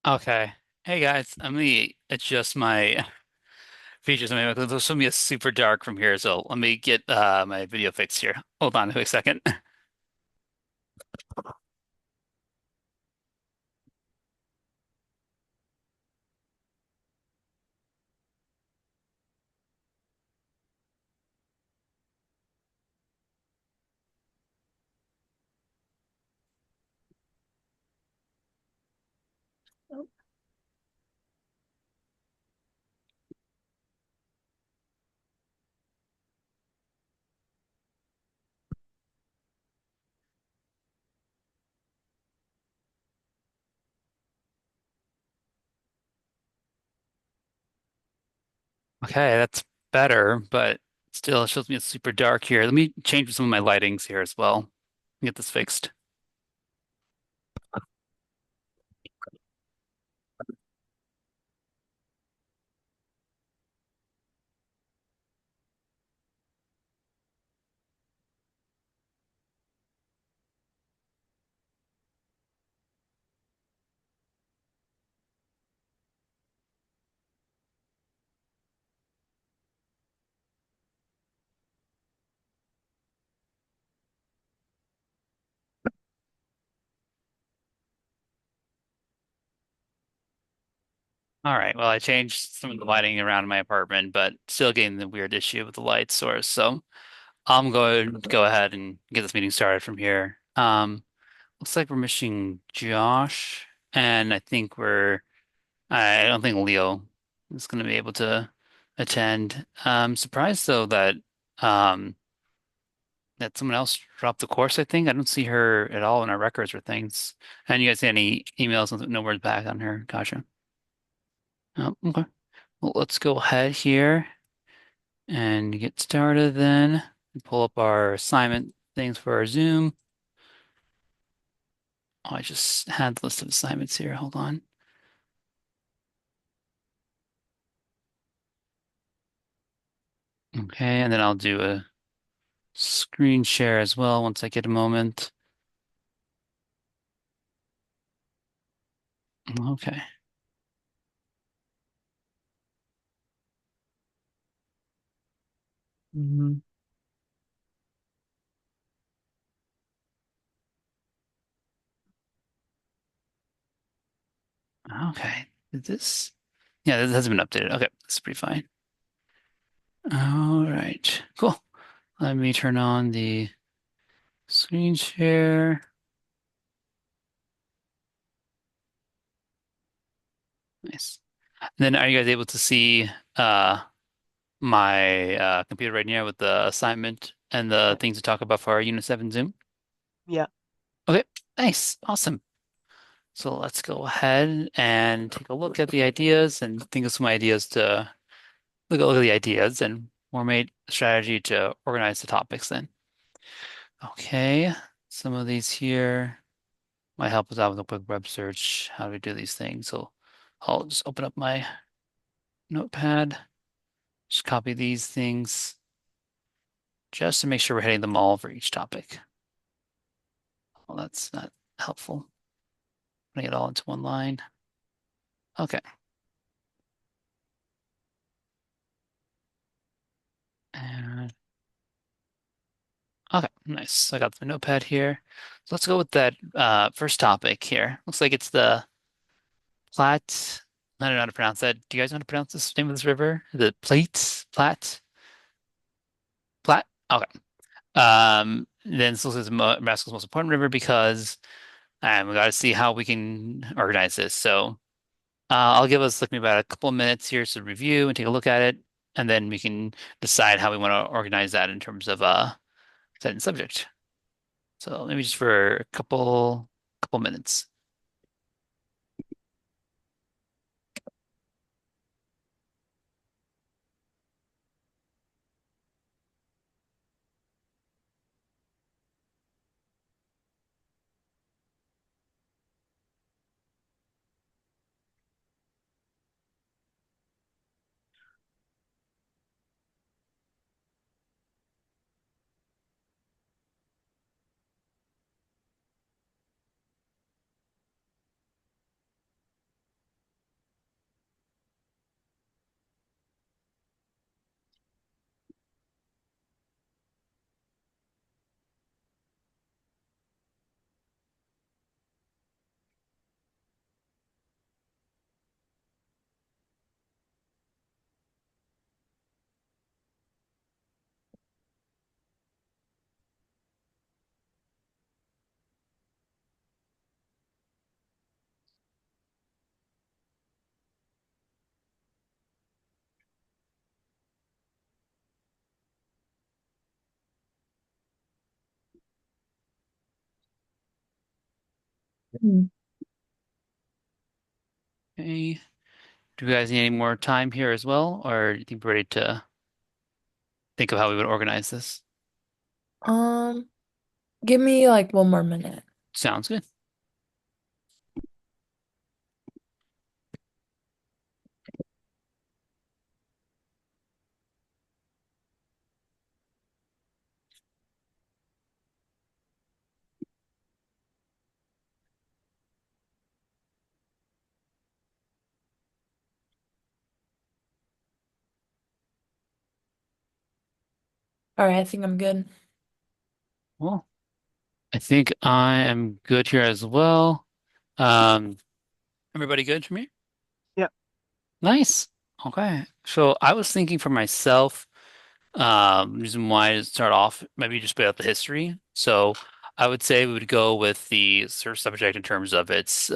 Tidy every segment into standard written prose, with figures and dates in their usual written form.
Okay. Hey guys, I'm gonna adjust my features. I mean, this will be a super dark from here, so let me get my video fixed here. Hold on a quick second. Okay, that's better, but still it shows me it's super dark here. Let me change some of my lightings here as well. Get this fixed. All right, well I changed some of the lighting around in my apartment, but still getting the weird issue with the light source. So I'm going to go ahead and get this meeting started from here. Looks like we're missing Josh, and I don't think Leo is going to be able to attend. I'm surprised though um that someone else dropped the course. I think I don't see her at all in our records or things. And you guys see any emails? No word back on her. Gotcha. Oh, okay. Well, let's go ahead here and get started then. Pull up our assignment things for our Zoom. Oh, I just had the list of assignments here. Hold on. Okay, and then I'll do a screen share as well once I get a moment. Okay. Mhm. Okay. Did this? Yeah, this hasn't been updated. Okay, that's pretty fine. All right. Cool. Let me turn on the screen share. Nice. Then are you guys able to see my computer right now with the assignment and the things to talk about for our Unit 7 Zoom? Yeah. Okay, nice. Awesome. So let's go ahead and take a look at the ideas and think of some ideas to look at the ideas and formulate a strategy to organize the topics then. Okay, some of these here might help us out with a quick web search, how to do these things. So I'll just open up my notepad, just copy these things just to make sure we're hitting them all for each topic. Well, that's not helpful. Putting it all into one line. Okay. And okay, nice. So I got the notepad here. So let's go with that first topic here. Looks like it's the Platte. I don't know how to pronounce that. Do you guys know how to pronounce this name of this river? The Platte? Platte? Platte? Okay. Then this is Nebraska's most important river because we got to see how we can organize this. So I'll give us like maybe about a couple of minutes here to review and take a look at it, and then we can decide how we want to organize that in terms of set and subject. So maybe just for a couple minutes. Hmm. Okay. Do you guys need any more time here as well, or do you think we're ready to think of how we would organize this? Um, Give me like one more minute. Sounds good. All right, I think I'm good. Well, I think I am good here as well. Um, Everybody good for me? Yeah, Nice. Okay. So I was thinking for myself, reason why to start off, maybe just bit out the history. So I would say we would go with the sort of subject in terms of its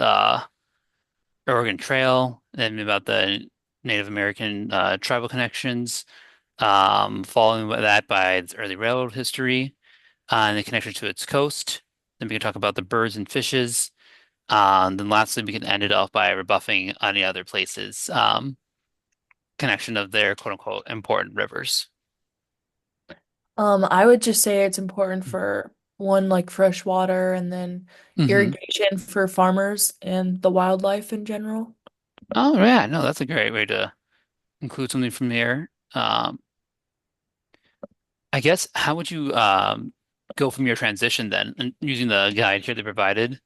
Oregon Trail, and about the Native American tribal connections, following that by its early railroad history, and the connection to its coast. Then we can talk about the birds and fishes. Then lastly, we can end it off by rebuffing any other places, connection of their quote unquote important rivers. I would just say it's important for one, like fresh water, and then Mm-hmm. irrigation for farmers and the wildlife in general. Oh yeah, no, that's a great way to include something from here. I guess how would you go from your transition then, and using the guide here they provided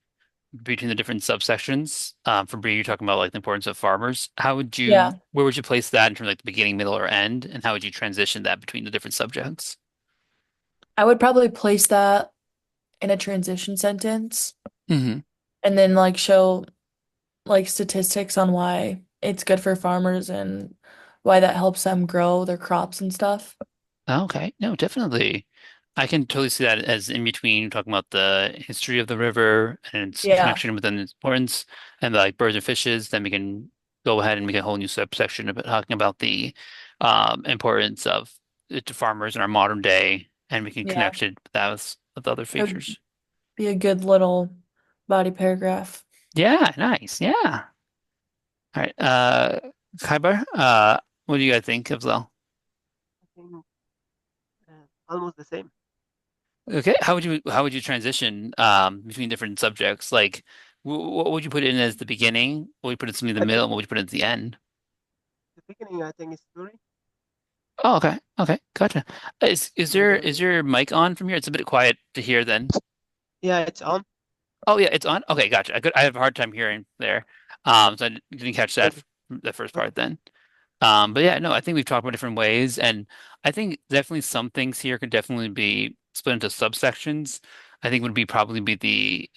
between the different subsections? For Bree, you're talking about like the importance of farmers. Yeah, Where would you place that in terms of like the beginning, middle, or end, and how would you transition that between the different subjects? I would probably place that in a transition sentence Hmm. and then like show like statistics on why it's good for farmers and why that helps them grow their crops and stuff. Okay, no, definitely. I can totally see that as in between talking about the history of the river and its Yeah, connection within its importance and like birds and fishes. Then we can go ahead and make a whole new subsection about talking about the importance of it to farmers in our modern day, and we can yeah. connect it with that with other It would features. be a good little body paragraph. Yeah, nice. Yeah. All right. Khyber, what do you guys think of Zell? I think almost the same. Okay, how would you transition between different subjects? Like, what would you put in as the beginning? What would you put in something in the I middle? think And what would you put in at the end? the beginning, I think, is story, Oh, okay, okay, gotcha. and Is then your mic on from here? It's a bit quiet to hear then. yeah, it's on. Oh yeah, it's on. Okay, gotcha. I have a hard time hearing there. So I didn't catch Okay, the first okay. part then. But yeah, no, I think we've talked about different ways, and I think definitely some things here could definitely be split into subsections. I think would be probably be the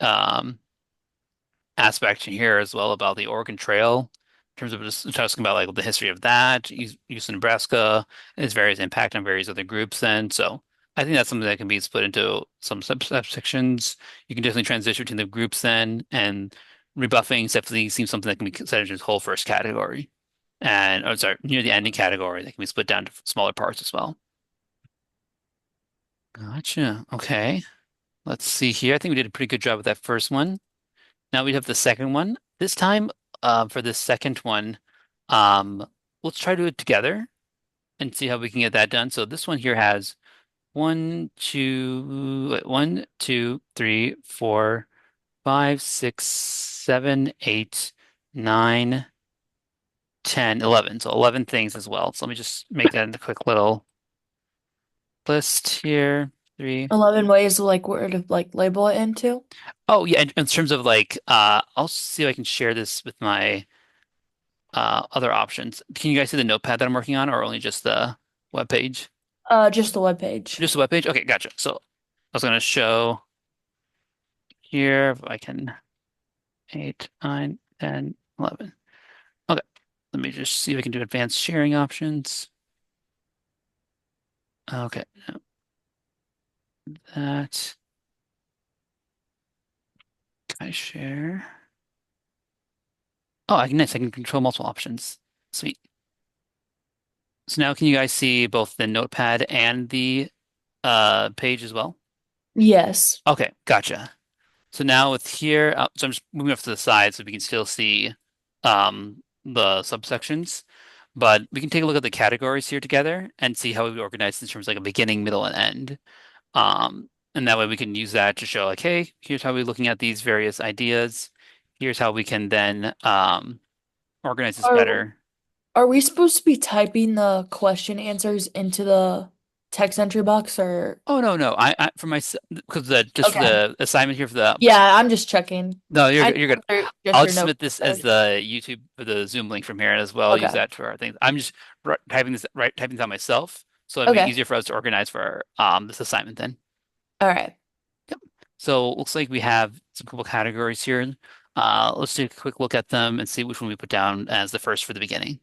aspect here as well about the Oregon Trail in terms of just talking about like the history of that, use in Nebraska, and its various impact on various other groups then. So I think that's something that can be split into some subsections. You can definitely transition between the groups then, and rebuffing definitely seems something that can be considered as whole first category. And oh sorry, near the ending category that can be split down to smaller parts as well. Gotcha. Okay. Let's see here. I think we did a pretty good job with that first one. Now we have the second one. This time, for the second one, um, let's try to do it together and see how we can get that done. So this one here has 1, 2, 3, 4, 5, 6, 7, 8, 9, 10, 11. So 11 things as well. So let me just make that into a quick little list here. Three. 11 ways to like where to like label it into. Oh yeah, in terms of like, I'll see if I can share this with my other options. Can you guys see the notepad that I'm working on, or only just the web page? Just the web page. Just the web page? Okay, gotcha. So I was going to show here if I can 8, 9, 10, 11. Okay, let me just see if I can do advanced sharing options. Okay, no, that can I share? Oh, I can, nice. I can control multiple options. Sweet. So now can you guys see both the notepad and the page as well? Yes. Okay, gotcha. So now with here, so I'm just moving off to the side so we can still see the subsections. But we can take a look at the categories here together and see how we organize in terms of like a beginning, middle, and end. And that way we can use that to show like, hey, here's how we're looking at these various ideas. Here's how we can then organize this Are better. are we supposed to be typing the question answers into the text entry box or Oh no, no, I for my because the just for okay. the assignment here for the Yeah, I'm just checking. no, I you're good. know they're just I'll your just note submit this as cards. the YouTube for the Zoom link from here as well. Use Okay. that for our things. I'm just typing this out myself, so it'll be Okay. easier for us to organize for this assignment then. All right. Yep. So it looks like we have some couple categories here. Let's take a quick look at them and see which one we put down as the first for the beginning.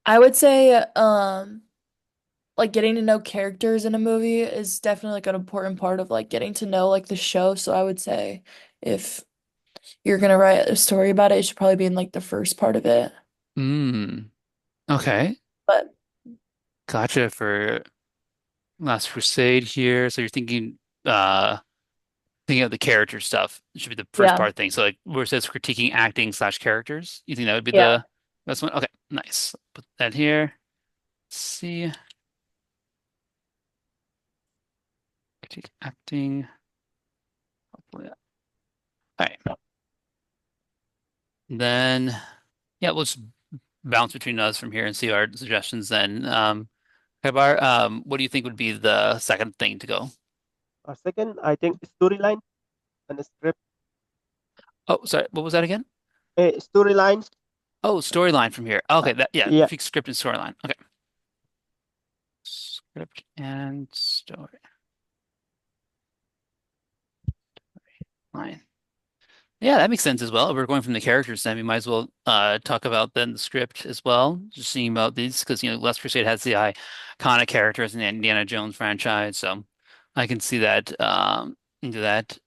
I would say like getting to know characters in a movie is definitely like an important part of like getting to know like the show. So I would say if you're gonna write a story about it, it should probably be in like the first part of it. Hmm. Okay. But Gotcha for Last Crusade here. So you're thinking of the character stuff. It should be the first yeah, part thing. So like where it says critiquing acting slash characters, you think that would be yeah. the best one? Okay, nice. Put that here. Let's see. Critique acting. Hopefully. All right. Then yeah, we'll just bounce between us from here and see our suggestions then. Kabar, what do you think would be the second thing to go? Second, I think storyline and script. Oh, sorry, what was that again? Storylines. Oh, storyline from here. Okay, that yeah, Yeah, fix script and storyline. Okay. Script and storyline. Yeah, that makes sense as well. If we're going from the characters, then we might as well talk about then the script as well. Just seeing about these because Last Crusade has the iconic characters in the Indiana Jones franchise, so I can see that into that.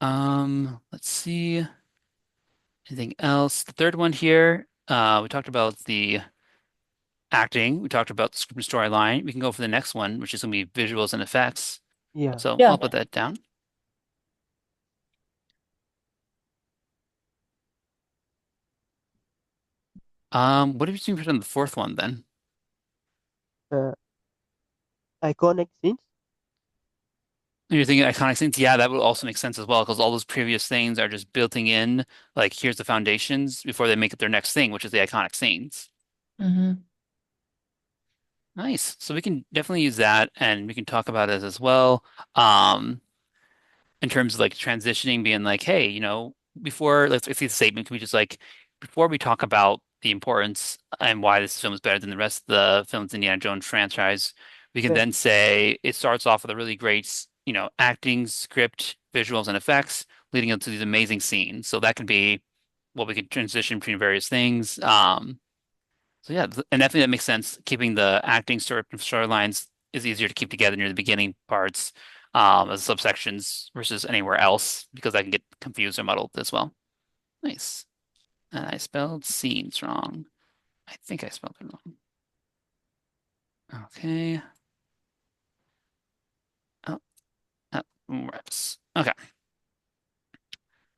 Let's see anything else. The third one here, we talked about the acting. We talked about the script and storyline. We can go for the next one, which is going to be visuals and effects. yeah. So Yeah. I'll put that down. What have you seen for the fourth one then? Uh, Iconic scenes. You're thinking iconic things? Yeah, that would also make sense as well, because all those previous things are just building in, like here's the foundations before they make it their next thing, which is the iconic scenes. Hmm. Nice. So we can definitely use that and we can talk about it as well. Um, in terms of like transitioning, being like, hey, before let's see the statement, can we just like before we talk about the importance and why this film is better than the rest of the films in the Indiana Jones franchise, we can Okay. then say it starts off with a really great, acting, script, visuals, and effects, leading up to these amazing scenes. So that could be what we could transition between various things. So yeah, and definitely that makes sense. Keeping the acting storylines is easier to keep together near the beginning parts as subsections versus anywhere else because I can get confused or muddled as well. Nice. And I spelled scenes wrong. I think I spelled it wrong. Okay. Oh, oh, reps. Okay.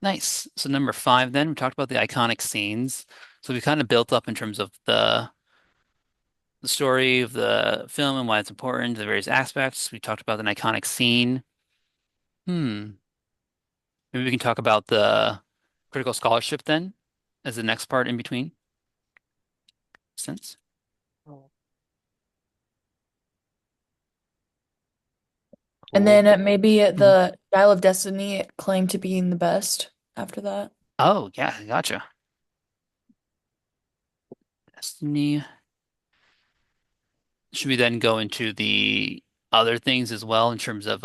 Nice. So number five, then we talked about the iconic scenes. So we kind of built up in terms of the story of the film and why it's important, the various aspects. We talked about an iconic scene. Hmm. Maybe we can talk about the critical scholarship then as the next part in between. Sense? Oh, And cool. then maybe Mhm. the Dial of Destiny claimed to being the best after that. Oh, yeah, gotcha. Destiny. Should we then go into the other things as well in terms of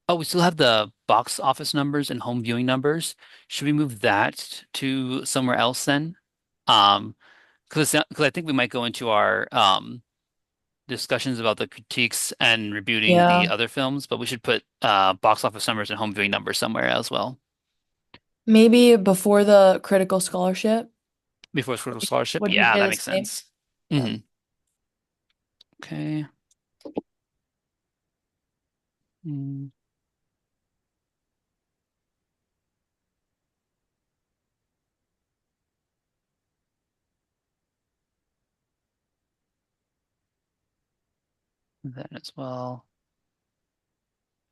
oh, we still have the box office numbers and home viewing numbers. Should we move that to somewhere else then? Um, because I think we might go into our discussions about the critiques and rebuting the Yeah. other films, but we should put box office numbers and home viewing numbers somewhere as well Maybe before the critical scholarship. before Critical Scholarship. Would you Yeah, say that the makes same? sense. Yeah. Hmm. Okay. Mm. Then as well,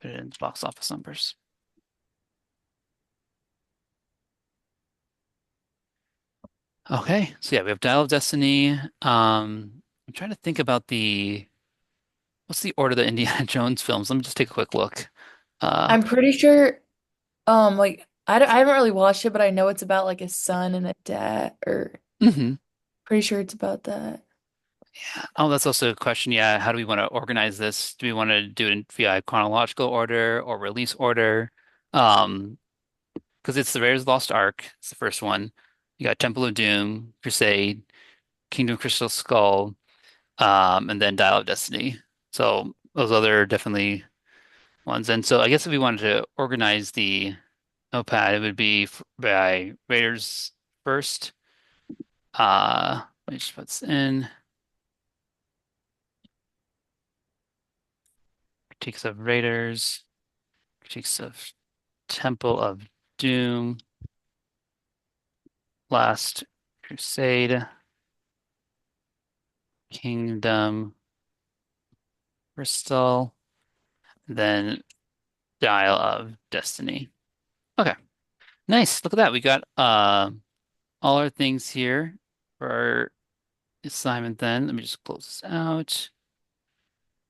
put it in the box office numbers. Okay, so yeah, we have Dial of Destiny. I'm trying to think about what's the order of the Indiana Jones films? Let me just take a quick look. Uh, I'm pretty sure, like I haven't really watched it, but I know it's about like a son and a dad, or mhm. pretty sure it's about that. Oh, that's also a question. Yeah, how do we want to organize this? Do we want to do it in via chronological order or release order? Um, because it's the Raiders of the Lost Ark. It's the first one. You got Temple of Doom, Crusade, Kingdom of Crystal Skull, and then Dial of Destiny. So those other definitely ones. And so I guess if we wanted to organize the notepad, it would be by Raiders first. Let me just put this in. Critiques of Raiders, critiques of Temple of Doom, Last Crusade, Kingdom, Crystal, then Dial of Destiny. Okay, nice. Look at that. We got all our things here for our assignment then. Let me just close this out.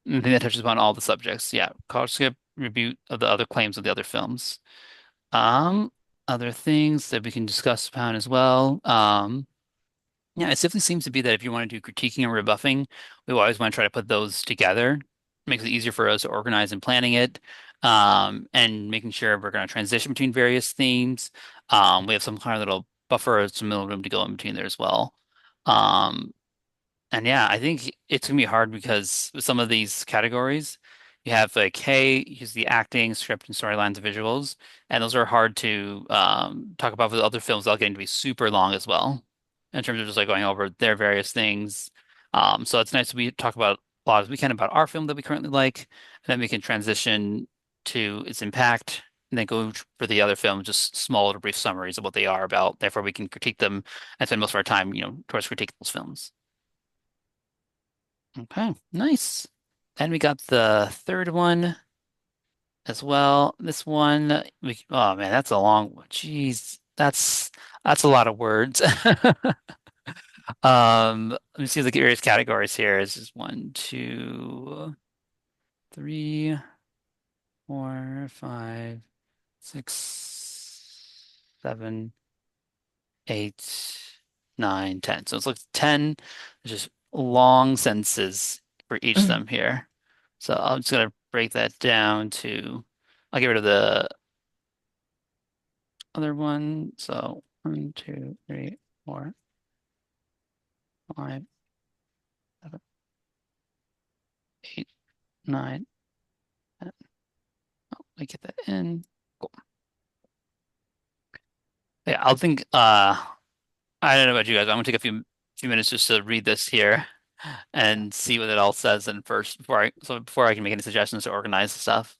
I think that touches upon all the subjects. Yeah, college skip review of the other claims of the other films. Um, Other things that we can discuss upon as well. Yeah, it simply seems to be that if you want to do critiquing and rebuffing, we always want to try to put those together. It makes it easier for us to organize and planning it, and making sure we're going to transition between various themes. We have some kind of little buffer, some middle room to go in between there as well. Um, and yeah, I think it's gonna be hard because with some of these categories, you have like, hey, here's the acting, script, and storylines and visuals, and those are hard to talk about with other films without getting to be super long as well, in terms of just like going over their various things. So it's nice that we talk about a lot as we can about our film that we currently like, and then we can transition to its impact, and then go for the other film, just small little brief summaries of what they are about. Therefore, we can critique them and spend most of our time, towards critiquing those films. Okay, nice. And we got the third one as well. This one, oh man, that's a long one. Jeez, that's a lot of words. Let me see the various categories here. This is one, two, three, four, five, six, seven, eight, nine, 10. So it's like 10, just long sentences for each of them here. So I'm just gonna break that down to, I'll get rid of the other one. So one, two, three, four, five, seven, eight, nine, 10. Let me get that in. Cool. Yeah, I'll think, I don't know about you guys. I'm gonna take a few minutes just to read this here Yeah. and see what it all says and first before I can make any suggestions to organize the stuff.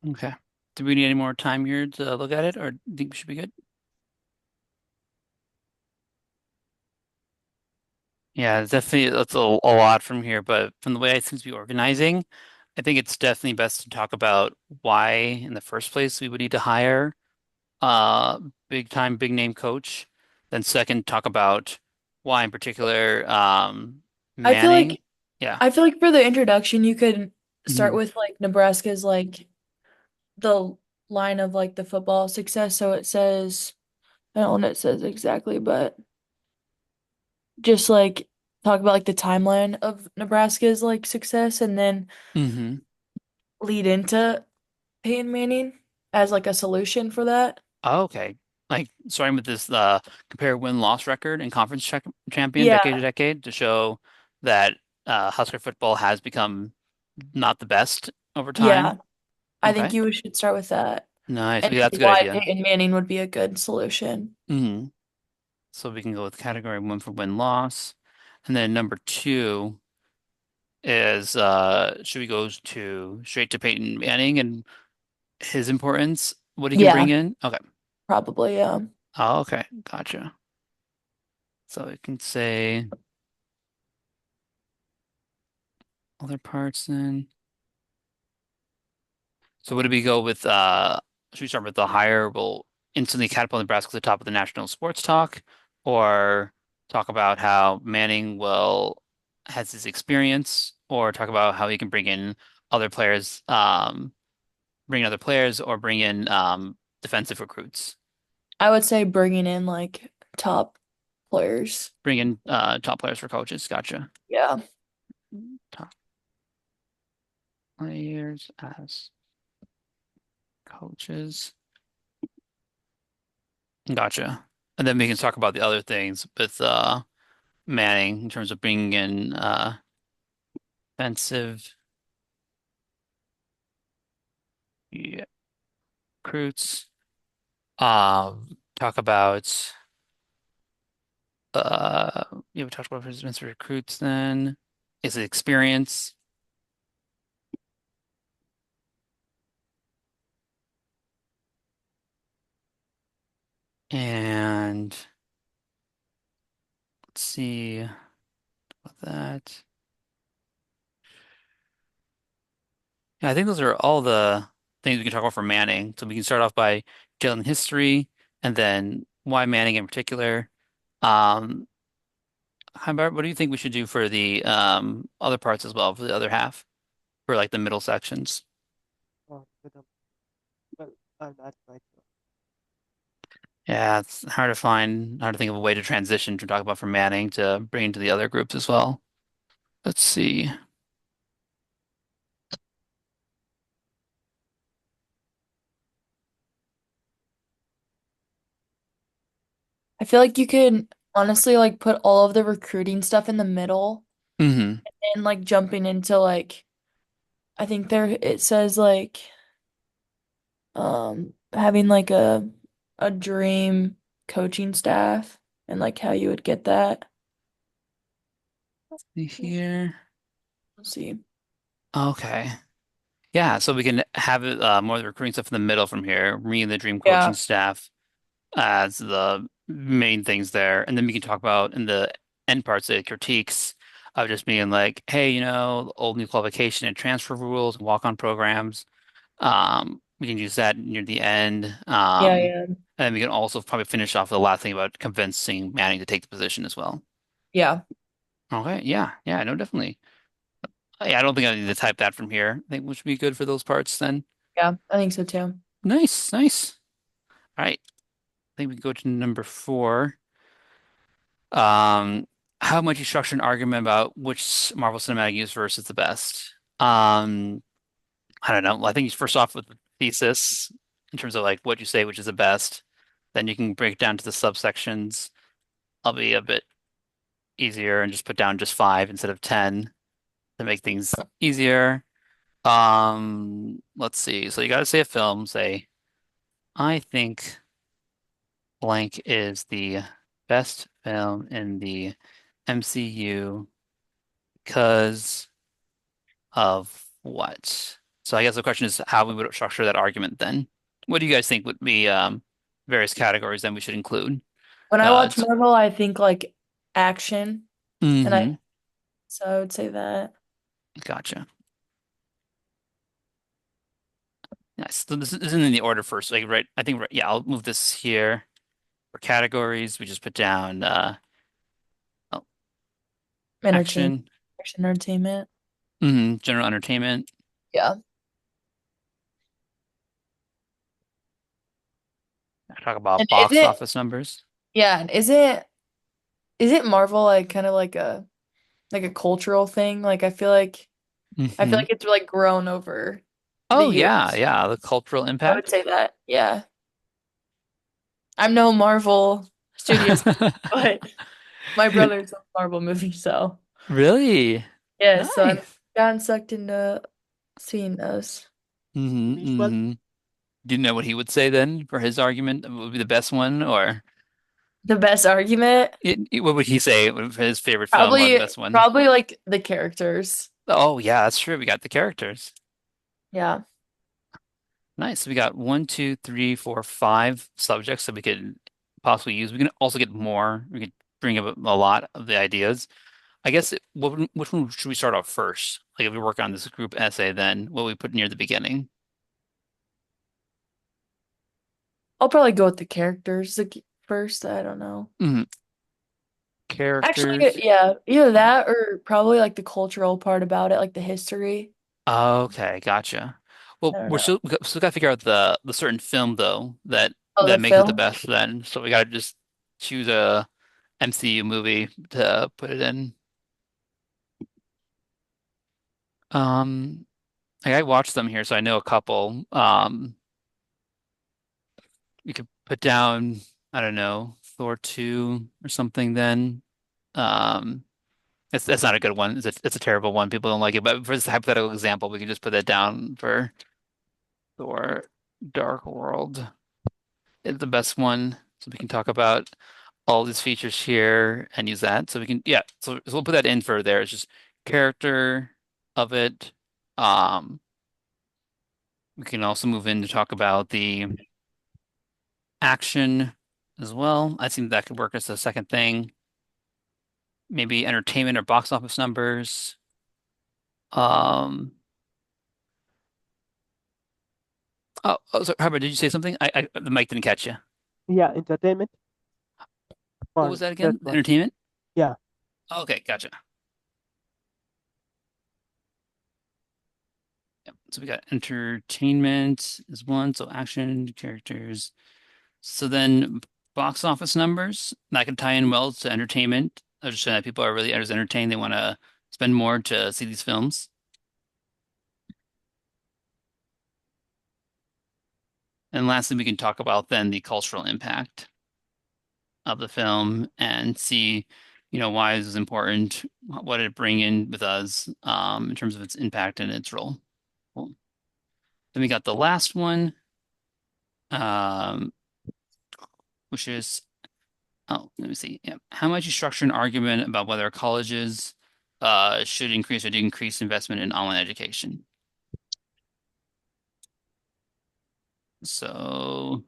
Okay. Do we need any more time here to look at it, or do you think we should be good? Yeah, it's definitely that's a lot from here, but from the way it seems to be organizing, I think it's definitely best to talk about why in the first place we would need to hire big time, big name coach. Then second, talk about why in particular I feel Manning. like Yeah. I feel like for the introduction, you could start Mhm. with like Nebraska's like the line of like the football success. So it says, I don't know what it says exactly, but just like talk about like the timeline of Nebraska's like success and then hmm lead into Peyton Manning as like a solution for that. Oh, okay. Like starting with this compare win-loss record and conference champion decade to Yeah, decade to show that Husker football has become not the best over yeah. time. I think Okay. you should start with that. Nice. And Okay, that's a good why idea. Peyton Manning would be a good solution. hmm So we can go with category one for win-loss. And then number two is should we go to straight to Peyton Manning and his importance, what he can bring Yeah, in? Okay. probably, yeah. Oh, okay. Gotcha. So we can say other parts then. So would we go with should we start with the higher will instantly catapult Nebraska to the top of the national sports talk, or talk about how Manning will has his experience, or talk about how he can other players, bring in other players, or bring in defensive recruits, I would say bringing in like top players. bring in top players for coaches. Gotcha. Yeah. Top players as coaches. Gotcha. And then we can talk about the other things with Manning in terms of bringing in defensive, yeah, recruits. Talk about we talked about defensive recruits then. Is it experience? And let's see about that. Yeah, I think those are all the things we can talk about for Manning. So we can start off by telling history and then why Manning in particular. Um, how about what do you think we should do for the other parts as well, for the other half, for like the middle sections? With a, well, that's right. Yeah, it's hard to think of a way to transition to talk about from Manning to bring into the other groups as well. Let's see. I feel like you could honestly like put all of the recruiting stuff in the middle hmm and like jumping into like I think there it says like having like a dream coaching staff and like how you would get that. See here. Let's see. Okay. Yeah, so we can have it more of the recruiting stuff in the middle from here. Me and the dream coaching Yeah. staff as the main things there, and then we can talk about in the end parts the critiques of just being like, hey, old new qualification and transfer rules, walk-on programs. We can use that near the end. Yeah, yeah. And then we can also probably finish off with the last thing about convincing Manning to take the position as well. Yeah. Okay, yeah, yeah, no, definitely. Yeah, I don't think I need to type that from here. I think we should be good for those parts then. Yeah, I think so too. Nice, nice. All right, I think we go to number four. Um, how much you structure an argument about which Marvel Cinematic Universe is the best? I don't know. I think you first off with the thesis in terms of like what you say, which is the best. Then you can break it down to the subsections. I'll be a bit easier and just put down just five instead of 10 to make things easier. Let's see. So you got to say a film. Say, I think blank is the best film in the MCU because of what? So I guess the question is how we would structure that argument then. What do you guys think would be various categories then we should include? When I Uh, watch Marvel, I think like action. And I Mm-hmm. so I would say that. Gotcha. Nice. So this isn't in the order first. Like, right. I think, right, yeah, I'll move this here for categories. We just put down, oh, Entertainment, action, action entertainment. general entertainment. Yeah. Talk about And is box it office numbers. yeah, and is it Marvel like kind of like a cultural thing? Like I feel like it's like grown over the Oh yeah, years. yeah, the cultural I would impact. say that. Yeah. I'm no Marvel Studios, but my brother's a Marvel movie, so Really? yeah, so I've Nice. gotten sucked into seeing those. Which one? Do you know what he would say then for his argument? What would be the best one, or The best argument, what would he say for his favorite film or the probably best one? probably like the characters. Oh yeah, that's true. We got the characters. Yeah. Nice. We got one, two, three, four, five subjects that we could possibly use. We can also get more. We could bring up a lot of the ideas. I guess which one should we start off first? Like if we work on this group essay, then what we put near the beginning. I'll probably go with the characters first. I don't know. Mhm. Actually, Characters. yeah, either that or probably like the cultural part about it, like the history. Okay, gotcha. I Well, don't we're know. still gotta figure out the certain film though Oh, the that makes it the film. best then. So we gotta just choose a MCU movie to put it in. Um, like I watched them here, so I know a couple. We could put down, I don't know, Thor 2 or something then. Um, that's not a good one. It's a terrible one. People don't like it. But for this hypothetical example, we can just put that down for Thor Dark World. It's the best one. So we can talk about all these features here and use that. So we can, yeah. So we'll put that in for there. It's just character of it. Um, we can also move in to talk about the action as well. I think that could work as a second thing. Maybe entertainment or box office numbers. Um, so Harvard, did you say something? The mic didn't catch you. Yeah, entertainment What was for that third again? one. Entertainment? Yeah, Okay, gotcha. Yep. So we got entertainment is one, so action, characters. So then box office numbers, that could tie in well to entertainment. I was just saying that people are really as entertained. They want to spend more to see these films. And lastly, we can talk about then the cultural impact of the film and see, why this is important, what did it bring in with us, in terms of its impact and its role. Cool. Then we got the last one, um, which is, oh, let me see. Yeah. How might you structure an argument about whether colleges should increase or decrease investment in online education? So,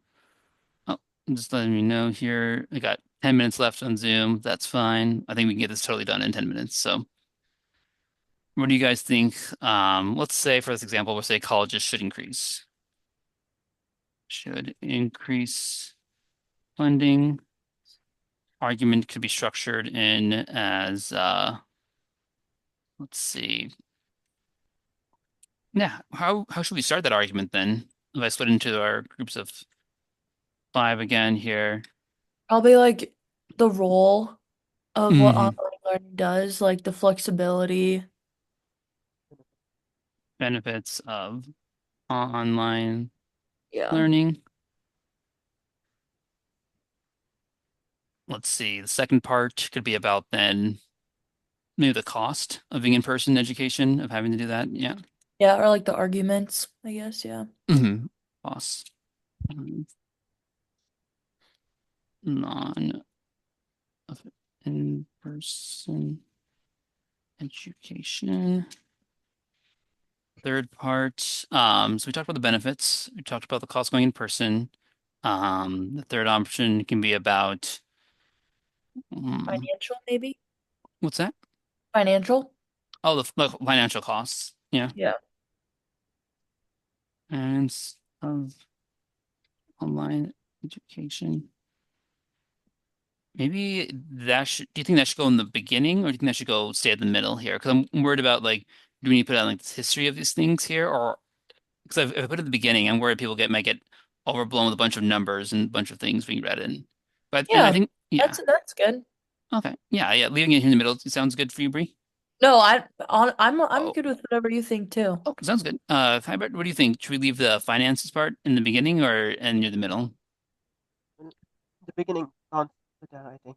oh, just letting me know here. I got 10 minutes left on Zoom. That's fine. I think we can get this totally done in 10 minutes. So, what do you guys think? Let's say for this example, we'll say colleges should increase. Should increase funding. Argument could be structured in as let's see. Yeah, how should we start that argument then? If I split into our groups of five again here. Probably like the role of what Hmm. online learning does, like the flexibility. Benefits of online Yeah. learning. Let's see. The second part could be about then maybe the cost of being in-person education, of having to do that. Yeah. Yeah, or like the arguments, I guess, yeah. Hmm. Cost. um, Non of in-person education. Third part, so we talked about the benefits. We talked about the cost going in person. The third option can be about, um, Financial maybe? What's that? Financial? Oh, the financial costs. Yeah. Yeah. And of online education. Maybe that should, do you think that should go in the beginning or do you think that should go stay at the middle here? Because I'm worried about like, do we need to put out like the history of these things here or because if I put it at the beginning, I'm worried people might get overblown with a bunch of numbers and a bunch of things being read in. But and I Yeah, think yeah, that's good. okay, yeah, leaving it here in the middle sounds good for you, Bree. No, I'm Oh, good with whatever you think too. oh, sounds good. Hybrid, what do you think? Should we leave the finances part in the beginning or and near the middle? And the beginning sounds better, I think.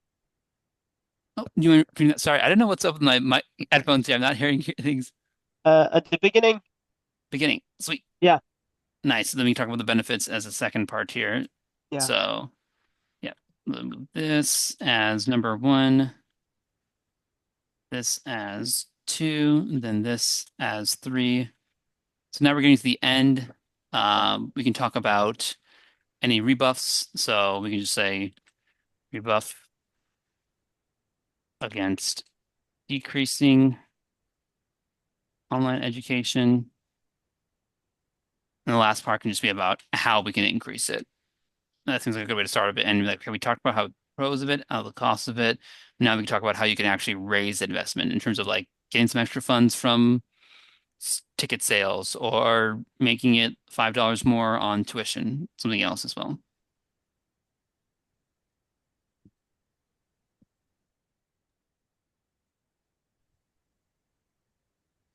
Oh, you want to that? Sorry, I don't know what's up with my headphones here. I'm not hearing things. At the beginning, Beginning, sweet, yeah, nice. Then we talk about the benefits as a second part here. yeah. So yeah, we'll move this as number one. This as two, and then this as three. So now we're getting to the end. We can talk about any rebuffs. So we can just say rebuff against decreasing online education. And the last part can just be about how we can increase it. That seems like a good way to start a bit. And like, okay, we talked about how pros of it, how the costs of it. Now we can talk about how you can actually raise investment in terms of like getting some extra funds from ticket sales or making it $5 more on tuition, something else as well.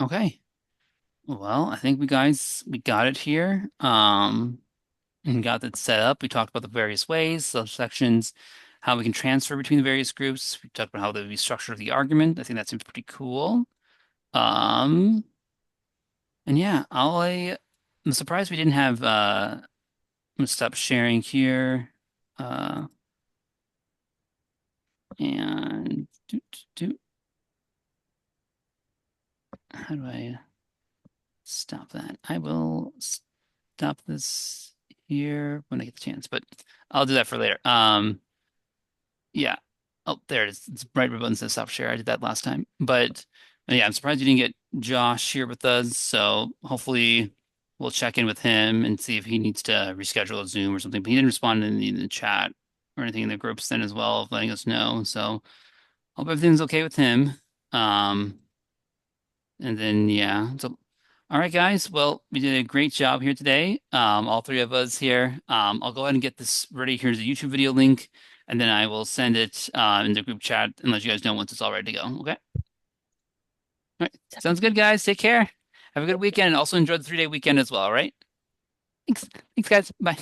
Okay. Well, I think we got it here. And got that set up. We talked about the various ways, subsections, how we can transfer between the various groups. We talked about how the structure of the argument. I think that seems pretty cool. Um, and yeah, I'm surprised we didn't have I'm gonna stop sharing here. Uh and how do I stop that? I will stop this here when I get the chance, but I'll do that for later. Yeah. Oh, there it is. It's right red button says stop share. I did that last time. But yeah, I'm surprised you didn't get Josh here with us. So hopefully we'll check in with him and see if he needs to reschedule a Zoom or something. But he didn't respond in the chat or anything in the groups then as well, letting us know. So hope everything's okay with him. Um, and then yeah. So all right, guys. Well, we did a great job here today. All three of us here. I'll go ahead and get this ready. Here's a YouTube video link, and then I will send it in the group chat and let you guys know once it's all ready to go. Okay. All right. Sounds good, guys. Take care. Have a good weekend, and also enjoy the 3-day weekend as well. All right. Thanks. Thanks, guys. Bye.